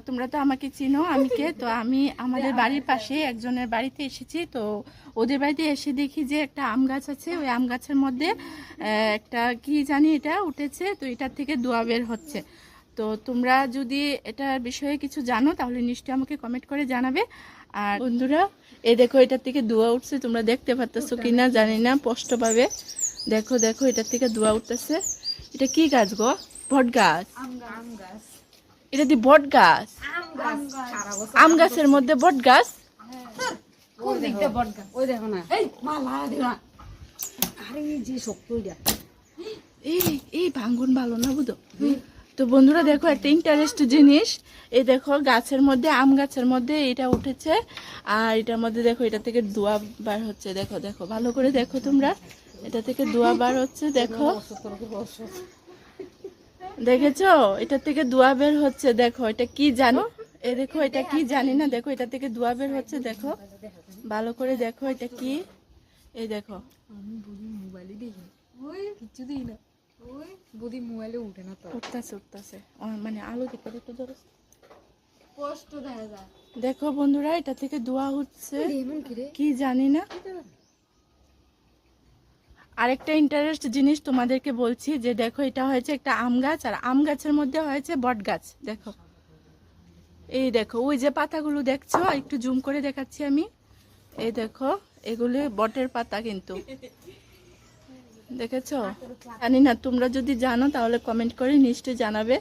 তোমরা তো আমাকে চিনো, আমি কে। তো আমি আমাদের বাড়ির পাশে একজনের বাড়িতে এসেছি। তো ওদের বাড়িতে এসে দেখি যে একটা আম গাছ আছে, ওই আম গাছের মধ্যে একটা কি জানি এটা উঠেছে, তো এটার থেকে দোয়া বের হচ্ছে। তো তোমরা যদি এটার বিষয়ে কিছু জানো তাহলে নিশ্চয়ই আমাকে কমেন্ট করে জানাবে। আর বন্ধুরা, এই দেখো এটার থেকে দোয়া উঠছে, তোমরা দেখতে পারতেছো কিনা জানি না স্পষ্ট ভাবে। দেখো দেখো এটার থেকে দোয়া উঠতেছে। এটা কি গাছ গো? বট গাছ। এটা দি বট গাছ? আম গাছের মধ্যে বট গাছ? এই ভাঙ্গন ভালো না বুঝো। তো বন্ধুরা দেখো একটা ইন্টারেস্ট জিনিস, এই দেখো গাছের মধ্যে, আম গাছের মধ্যে এটা উঠেছে। আর এটার মধ্যে দেখো এটা থেকে দোয়া বার হচ্ছে। দেখো দেখো ভালো করে দেখো তোমরা, এটা থেকে দোয়া বার হচ্ছে। দেখো দেখেছো, এটা থেকে দোয়া বের হচ্ছে। দেখো এটা কি জানো, এ দেখো এটা কি জানি না। দেখো এটা থেকে দোয়া বের হচ্ছে। দেখো ভালো করে দেখো এটা কি। এই দেখো আমি বুড়ি মোবাইলে দেখি, ওই কিছু দিই না, ওই বুড়ি মোবাইলে উঠে না তো, উঠতেছে উঠতেছে মানে আলো দেখো দেখো ধরো, কষ্ট দেখা যায়। দেখো বন্ধুরা এটা থেকে দোয়া হচ্ছে, কি জানি না। আরেকটা ইন্টারেস্ট জিনিস তোমাদেরকে বলছি যে দেখো এটা হয়েছে একটা আম গাছ, আর আম গাছের মধ্যে হয়েছে বট গাছ। দেখো এই দেখো ওই যে পাতাগুলো দেখছো, একটু জুম করে দেখাচ্ছি আমি। এই দেখো এগুলি বটের পাতা কিন্তু, দেখেছো? জানি না, তোমরা যদি জানো তাহলে কমেন্ট করে নিশ্চয়ই জানাবে।